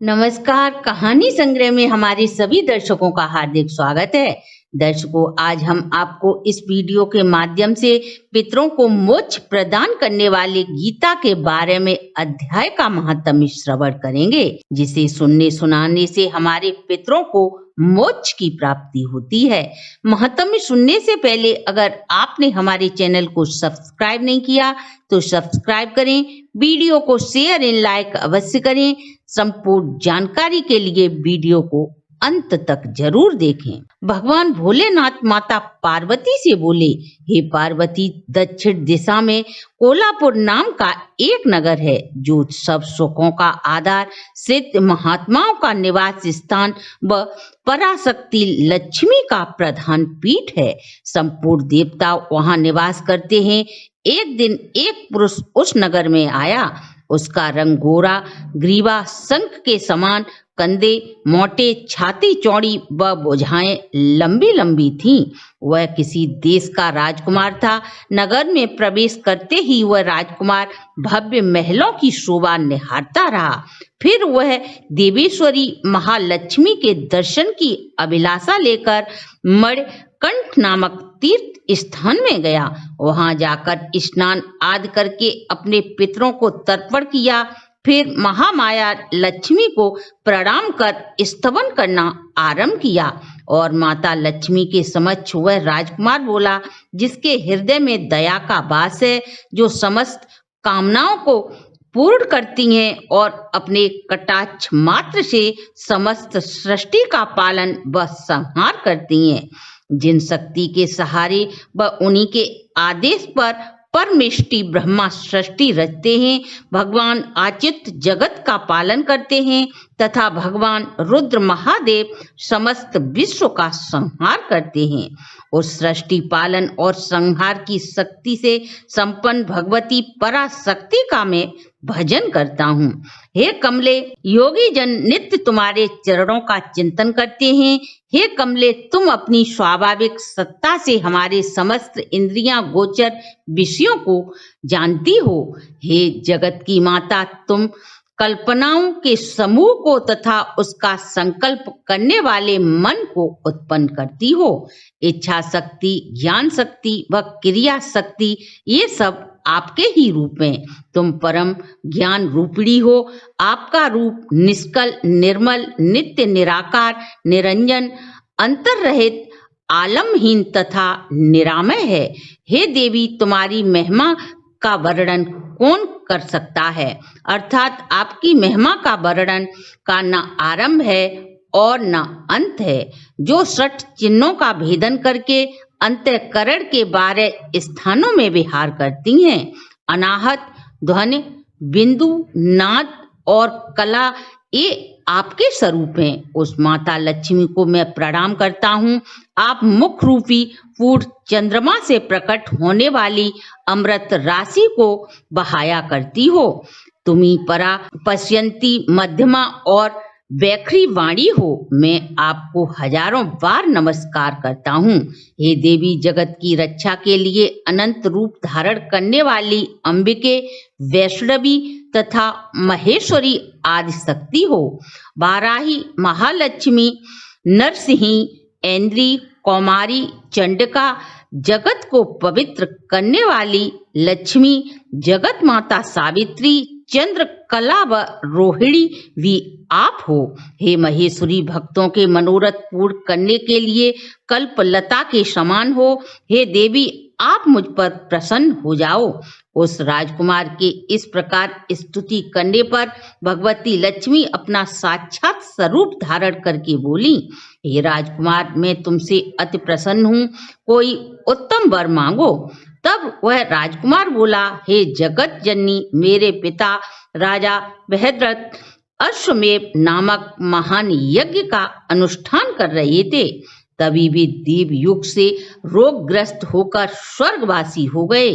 नमस्कार। कहानी संग्रह में हमारे सभी दर्शकों का हार्दिक स्वागत है। दर्शकों, आज हम आपको इस वीडियो के माध्यम से पितरों को मोक्ष प्रदान करने वाले गीता के बारे में अध्याय का महात्म्य श्रवण करेंगे, जिसे सुनने सुनाने से हमारे पितरों को मोक्ष की प्राप्ति होती है। महात्म्य सुनने से पहले अगर आपने हमारे चैनल को सब्सक्राइब नहीं किया तो सब्सक्राइब करें, वीडियो को शेयर एंड लाइक अवश्य करें। संपूर्ण जानकारी के लिए वीडियो को अंत तक जरूर देखें। भगवान भोलेनाथ माता पार्वती से बोले, हे पार्वती, दक्षिण दिशा में कोल्हापुर नाम का एक नगर है जो सब सुखों का आधार, सिद्ध महात्माओं का निवास स्थान व पराशक्ति लक्ष्मी का प्रधान पीठ है। संपूर्ण देवता वहां निवास करते हैं। एक दिन एक पुरुष उस नगर में आया। उसका रंग गोरा, ग्रीवा शंख के समान, कंधे मोटे, छाती चौड़ी व भुजाएं लंबी लंबी थीं। वह किसी देश का राजकुमार था। नगर में प्रवेश करते ही वह राजकुमार भव्य महलों की शोभा निहारता रहा। फिर वह देवेश्वरी महालक्ष्मी के दर्शन की अभिलाषा लेकर मणिकंठ नामक तीर्थ स्थान में गया। वहां जाकर स्नान आदि करके अपने पितरों को तर्पण किया। फिर महामाया लक्ष्मी को प्रणाम कर स्तवन करना आरंभ किया और माता लक्ष्मी के समक्ष वह राजकुमार बोला, जिसके हृदय में दया का वास है, जो समस्त कामनाओं को पूर्ण करती हैं और अपने कटाक्ष मात्र से समस्त सृष्टि का पालन व संहार करती हैं। जिन शक्ति के सहारे व उन्हीं के आदेश पर परमेष्टि ब्रह्मा सृष्टि रचते हैं, भगवान आचित्य जगत का पालन करते हैं तथा भगवान रुद्र महादेव समस्त विश्व का संहार करते हैं। उस सृष्टि पालन और संहार की शक्ति से संपन्न भगवती पराशक्ति का मैं भजन करता हूँ। हे कमले, योगी जन नित्य तुम्हारे चरणों का चिंतन करते हैं। हे कमले, तुम अपनी स्वाभाविक सत्ता से हमारे समस्त इंद्रियां गोचर विषयों को जानती हो। हे जगत की माता, तुम कल्पनाओं के समूह को तथा उसका संकल्प करने वाले मन को उत्पन्न करती हो। इच्छा शक्ति, ज्ञान शक्ति व क्रिया शक्ति, ये सब आपके ही रूप में। तुम परम ज्ञान रूपिणी हो। आपका रूप निष्कल, निर्मल, नित्य, निराकार, निरंजन, अंतर रहित, आलमहीन तथा निरामय है। हे देवी, तुम्हारी महिमा का वर्णन कौन कर सकता है? अर्थात आपकी महिमा का वर्णन का न आरंभ है और न अंत है, जो 6 चिन्हों का भेदन करके अंतःकरण के 12 स्थानों में विहार करती हैं। अनाहत, ध्वनि, बिंदु, नाद और कला, ये आपके स्वरूप हैं। उस माता लक्ष्मी को मैं प्रणाम करता हूँ। आप मुख रूपी पूर्ण चंद्रमा से प्रकट होने वाली अमृत राशि को बहाया करती हो। तुम्ही परा पश्यंती मध्यमा और बैखरी वाणी हो। मैं आपको हजारों बार नमस्कार करता हूँ। हे देवी, जगत की रक्षा के लिए अनंत रूप धारण करने वाली अंबिके, वैष्णवी तथा महेश्वरी आदि शक्ति हो। वाराही, महालक्ष्मी, नरसिंही, ऐन्द्री, कौमारी, चंडिका, जगत को पवित्र करने वाली लक्ष्मी, जगत माता सावित्री, चंद्र कला व रोहिणी भी आप हो। हे महेश्वरी, भक्तों के मनोरथ पूर्ण करने के लिए कल्पलता के समान हो। हे देवी, आप मुझ पर प्रसन्न हो जाओ। उस राजकुमार के इस प्रकार स्तुति करने पर भगवती लक्ष्मी अपना साक्षात स्वरूप धारण करके बोली, हे राजकुमार, मैं तुमसे अति प्रसन्न हूँ। कोई उत्तम वर मांगो। तब वह राजकुमार बोला, हे जगत जननी, मेरे पिता राजा बृहद्रथ अश्वमेध नामक महान यज्ञ का अनुष्ठान कर रहे थे। तभी वे देव युग से रोगग्रस्त होकर स्वर्गवासी हो गए।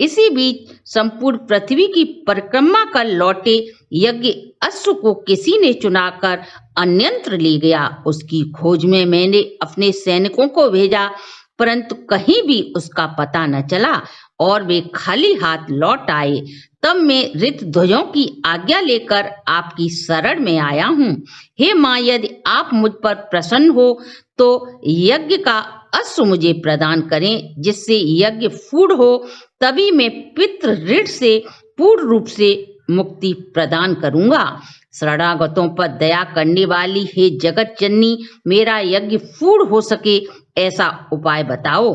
इसी बीच संपूर्ण पृथ्वी की परिक्रमा कर लौटे यज्ञ अश्व को किसी ने चुनाकर अन्यंत्र ले गया। उसकी खोज में मैंने अपने सैनिकों को भेजा, परंतु कहीं भी उसका पता न चला और वे खाली हाथ लौट आए। तब मैं ऋतध्वजों की आज्ञा लेकर आपकी शरण में आया हूँ। हे माँ, यदि आप मुझ पर प्रसन्न हो तो यज्ञ का अश्व मुझे प्रदान करें, जिससे यज्ञ फूड हो, तभी मैं पितृ ऋण से पूर्ण रूप से मुक्ति प्रदान करूंगा। शरणागतों पर दया करने वाली हे जगत जननी, मेरा यज्ञ फूड हो सके ऐसा उपाय बताओ।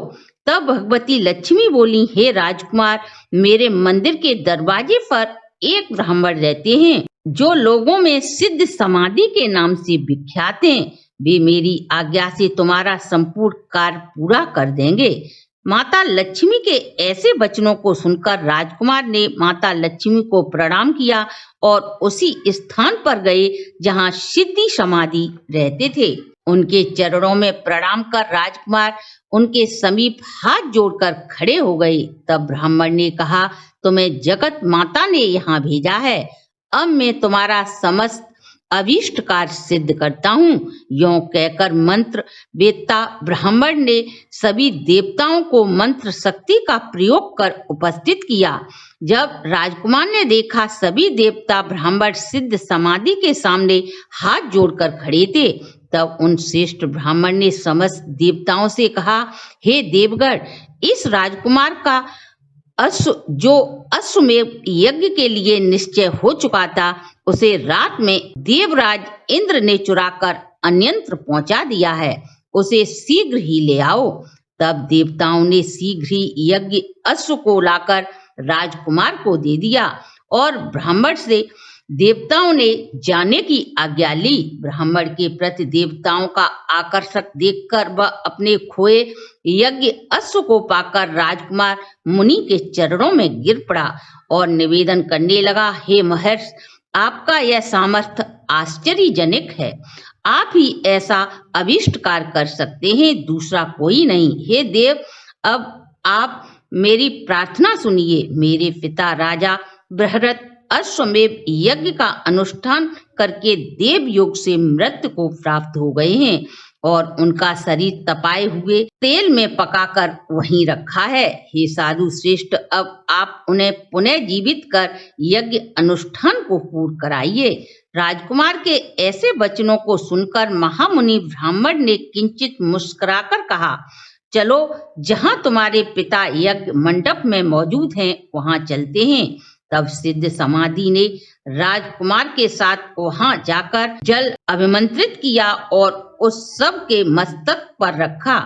तब भगवती लक्ष्मी बोली, हे राजकुमार, मेरे मंदिर के दरवाजे पर एक ब्राह्मण रहते हैं जो लोगों में सिद्ध समाधि के नाम से विख्यात हैं। वे मेरी आज्ञा से तुम्हारा संपूर्ण कार्य पूरा कर देंगे। माता लक्ष्मी के ऐसे वचनों को सुनकर राजकुमार ने माता लक्ष्मी को प्रणाम किया और उसी स्थान पर गए जहां सिद्धि समाधि रहते थे। उनके चरणों में प्रणाम कर राजकुमार उनके समीप हाथ जोड़कर खड़े हो गए। तब ब्राह्मण ने कहा, तुम्हें जगत माता ने यहाँ भेजा है। अब मैं तुम्हारा समस्त अभीष्ट कार्य सिद्ध करता हूँ। यों कहकर मंत्र वेत्ता ब्राह्मण ने सभी देवताओं को मंत्र शक्ति का प्रयोग कर उपस्थित किया। जब राजकुमार ने देखा सभी देवता ब्राह्मण सिद्ध समाधि के सामने हाथ जोड़कर खड़े थे, तब उन श्रेष्ठ ब्राह्मण ने समस्त देवताओं से कहा, हे देवगण, इस राजकुमार का जो अश्वमेध यज्ञ के लिए निश्चय हो चुका था, उसे रात में देवराज इंद्र ने चुराकर अन्यंत्र पहुंचा दिया है। उसे शीघ्र ही ले आओ। तब देवताओं ने शीघ्र ही यज्ञ अश्व को लाकर राजकुमार को दे दिया और ब्राह्मण से देवताओं ने जाने की आज्ञा ली। ब्राह्मण के प्रति देवताओं का आकर्षक देखकर वह अपने खोए यज्ञ अश्व को पाकर राजकुमार मुनि के चरणों में गिर पड़ा और निवेदन करने लगा, हे महर्षि, आपका यह सामर्थ्य आश्चर्यजनक है। आप ही ऐसा अभीष्ट कार्य कर सकते हैं, दूसरा कोई नहीं। हे देव, अब आप मेरी प्रार्थना सुनिए। मेरे पिता राजा बृहरथ अश्वमेध यज्ञ का अनुष्ठान करके देव योग से मृत्यु को प्राप्त हो गए हैं और उनका शरीर तपाए हुए तेल में पकाकर वहीं रखा है। हे साधु श्रेष्ठ, अब आप उन्हें पुनः जीवित कर यज्ञ अनुष्ठान को पूर्ण कराइए। राजकुमार के ऐसे वचनों को सुनकर महामुनि ब्राह्मण ने किंचित मुस्कुराकर कहा, चलो, जहां तुम्हारे पिता यज्ञ मंडप में मौजूद हैं वहां चलते हैं। तब सिद्ध समाधि ने राजकुमार के साथ वहां जाकर जल अभिमंत्रित किया और उस सब के मस्तक पर रखा।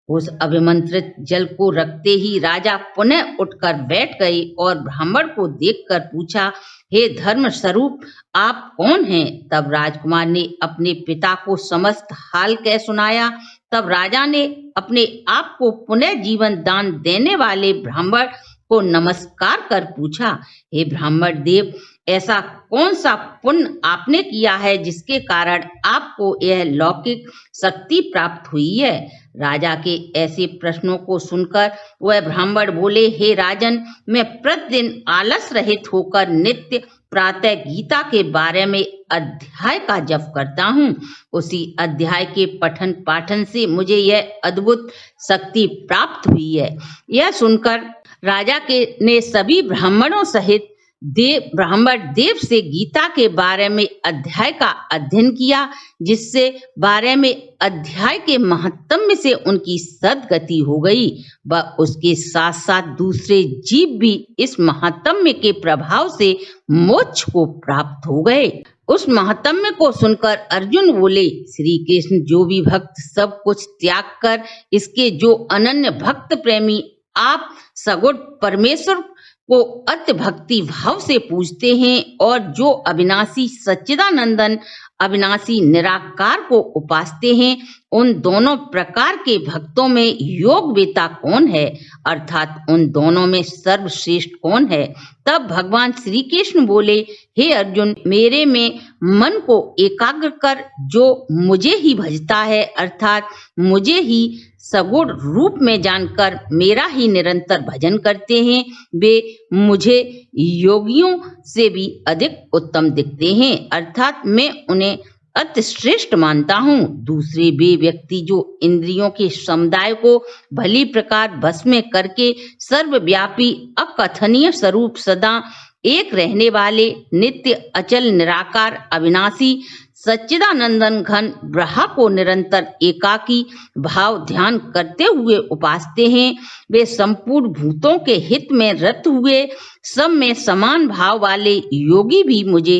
उस अभिमंत्रित जल को रखते ही राजा पुनः उठकर बैठ गए और ब्राह्मण को देखकर पूछा, हे धर्म स्वरूप, आप कौन हैं? तब राजकुमार ने अपने पिता को समस्त हाल कह सुनाया। तब राजा ने अपने आप को पुनः जीवन दान देने वाले ब्राह्मण को नमस्कार कर पूछा, हे ब्राह्मण देव, ऐसा कौन सा पुण्य आपने किया है जिसके कारण आपको यह लौकिक शक्ति प्राप्त हुई है? राजा के ऐसे प्रश्नों को सुनकर वह ब्राह्मण बोले, हे राजन, मैं प्रतिदिन आलस रहित होकर नित्य प्रातः गीता के बारे में अध्याय का जप करता हूँ। उसी अध्याय के पठन पाठन से मुझे यह अद्भुत शक्ति प्राप्त हुई है। यह सुनकर राजा ने सभी ब्राह्मणों सहित ब्राह्मण देव से गीता के बारे में अध्याय का अध्ययन किया, जिससे बारे में अध्याय के महत्तम से उनकी सद्गति हो गई। वह उसके साथ साथ दूसरे जीव भी इस महत्तम के प्रभाव से मोक्ष को प्राप्त हो गए। उस महत्तम को सुनकर अर्जुन बोले, श्री कृष्ण जो भी भक्त सब कुछ त्याग कर इसके जो अनन्य भक्त प्रेमी आप सगुण परमेश्वर को अति भक्ति भाव से पूजते हैं और जो अविनाशी सच्चिदानंदन अविनाशी निराकार को उपासते हैं, उन दोनों प्रकार के भक्तों में योगवेता कौन है, अर्थात उन दोनों में सर्वश्रेष्ठ कौन है? तब भगवान श्री कृष्ण बोले, हे अर्जुन, मेरे में मन को एकाग्र कर जो मुझे ही भजता है, अर्थात मुझे ही सगुण रूप में जानकर मेरा ही निरंतर भजन करते हैं, वे मुझे योगियों से भी अधिक उत्तम दिखते हैं, अर्थात मैं उन्हें अति श्रेष्ठ मानता हूँ। दूसरे वे व्यक्ति जो इंद्रियों के समुदाय को भली प्रकार बस में करके सर्वव्यापी अकथनीय स्वरूप सदा एक रहने वाले नित्य अचल निराकार अविनाशी सच्चिदानंदन घन ब्रह्म को निरंतर एकाकी भाव ध्यान करते हुए उपासते हैं। वे संपूर्ण भूतों के हित में रत हुए सब में समान भाव वाले योगी भी मुझे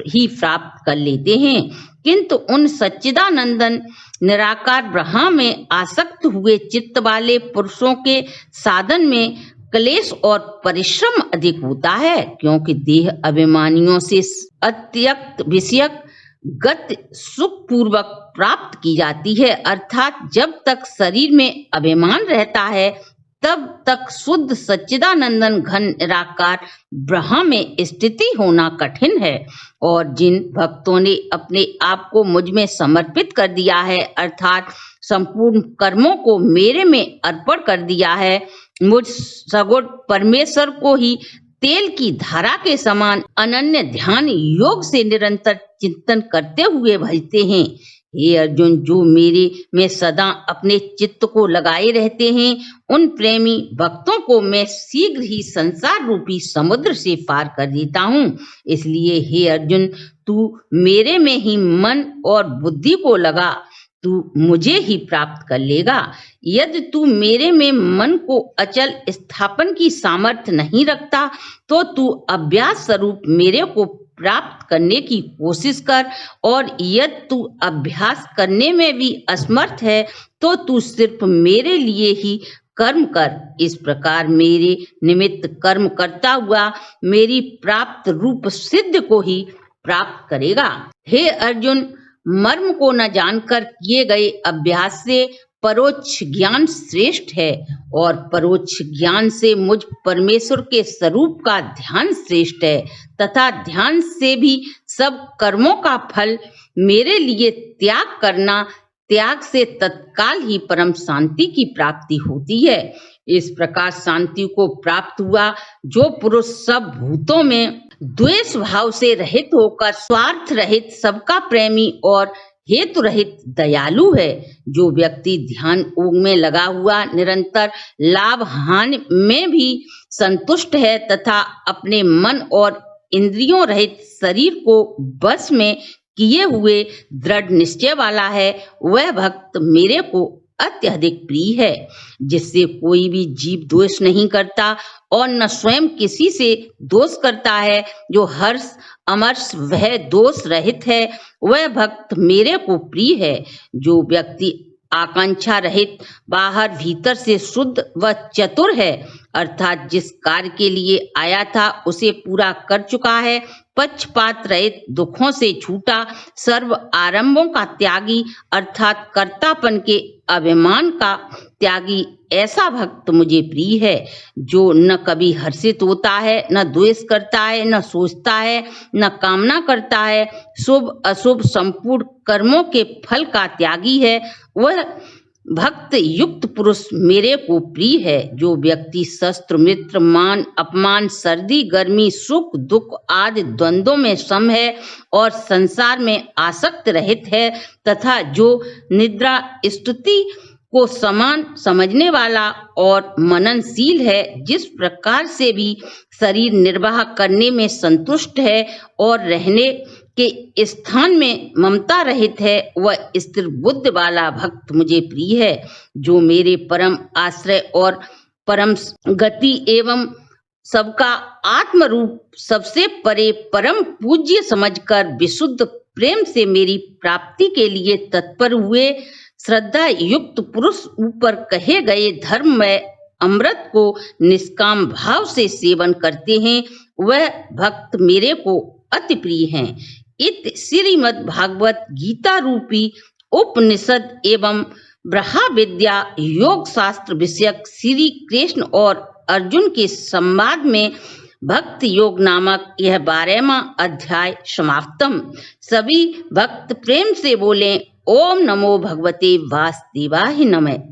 ही प्राप्त कर लेते हैं, किंतु उन सच्चिदानंदन निराकार ब्रह्म में आसक्त हुए चित्त वाले पुरुषों के साधन में क्लेश और परिश्रम अधिक होता है, क्योंकि देह अभिमानियों से अत्यक्त विषयक गति सुख पूर्वक प्राप्त की जाती है, अर्थात जब तक शरीर में अभिमान रहता है तब तक शुद्ध सच्चिदानंदन घन निराकार ब्रह्म में स्थिति होना कठिन है। और जिन भक्तों ने अपने आप को मुझ में समर्पित कर दिया है, अर्थात संपूर्ण कर्मों को मेरे में अर्पण कर दिया है, मुझ सगुण परमेश्वर को ही तेल की धारा के समान अनन्य ध्यान योग से निरंतर चिंतन करते हुए भजते हैं। हे अर्जुन, जो मेरे में सदा अपने चित्त को लगाए रहते हैं, उन प्रेमी भक्तों को मैं शीघ्र ही संसार रूपी समुद्र से पार कर देता हूँ। इसलिए हे अर्जुन, तू मेरे में ही मन और बुद्धि को लगा, तू मुझे ही प्राप्त कर लेगा। यदि तू मेरे में मन को अचल स्थापन की सामर्थ्य नहीं रखता तो तू अभ्यास स्वरूप मेरे को प्राप्त करने की कोशिश कर, और यदि तू अभ्यास करने में भी असमर्थ है तो तू सिर्फ मेरे लिए ही कर्म कर। इस प्रकार मेरे निमित्त कर्म करता हुआ मेरी प्राप्त रूप सिद्ध को ही प्राप्त करेगा। हे अर्जुन, मर्म को न जानकर किए गए अभ्यास से परोक्ष ज्ञान श्रेष्ठ है, और परोक्ष ज्ञान से मुझ परमेश्वर के स्वरूप का ध्यान श्रेष्ठ है, तथा ध्यान से भी सब कर्मों का फल मेरे लिए त्याग करना, त्याग से तत्काल ही परम शांति की प्राप्ति होती है। इस प्रकार शांति को प्राप्त हुआ जो पुरुष सब भूतों में द्वेष भाव से रहित होकर स्वार्थ रहित, सबका प्रेमी और हेतु रहित दयालु है, जो व्यक्ति ध्यान योग में लगा हुआ निरंतर लाभ हानि में भी संतुष्ट है तथा अपने मन और इंद्रियों रहित शरीर को बस में किए हुए दृढ़ निश्चय वाला है, वह भक्त मेरे को अत्यधिक प्रिय है। जिससे कोई भी जीव दोष नहीं करता और न स्वयं किसी से दोष करता है, जो हर्ष अमर्ष वह दोष रहित है, वह भक्त मेरे को प्रिय है। जो व्यक्ति आकांक्षा रहित, बाहर भीतर से शुद्ध व चतुर है, अर्थात जिस कार्य के लिए आया था उसे पूरा कर चुका है, पक्षपात रहित, दुखों से छूटा, सर्व आरंभों का त्यागी, अर्थात कर्तापन के अभिमान का त्यागी, ऐसा भक्त मुझे प्रिय है। जो न कभी हर्षित होता है, न द्वेष करता है, न सोचता है, न कामना करता है, शुभ अशुभ संपूर्ण कर्मों के फल का त्यागी है, वह भक्त युक्त पुरुष मेरे को प्रिय है। जो व्यक्ति शस्त्र मित्र मान अपमान, सर्दी गर्मी, सुख दुख आदि द्वंद्वों में सम है और संसार में आसक्त रहित है, तथा जो निद्रा स्तुति को समान समझने वाला और मननशील है, जिस प्रकार से भी शरीर निर्वाह करने में संतुष्ट है और रहने के स्थान में ममता रहित है, वह स्थिर बुद्धि वाला भक्त मुझे प्रिय है। जो मेरे परम आश्रय और परम गति एवं सबका आत्म रूप, सबसे परे परम पूज्य समझकर विशुद्ध प्रेम से मेरी प्राप्ति के लिए तत्पर हुए श्रद्धा युक्त पुरुष ऊपर कहे गए धर्म में अमृत को निष्काम भाव से सेवन करते हैं, वह भक्त मेरे को अति प्रिय हैं। इत श्रीमद् भागवत गीता रूपी उपनिषद एवं ब्रह्म विद्या योग शास्त्र विषयक श्री कृष्ण और अर्जुन के संवाद में भक्त योग नामक यह 12वां अध्याय समाप्तम। सभी भक्त प्रेम से बोलें ओम नमो भगवते वासुदेवाय नमः।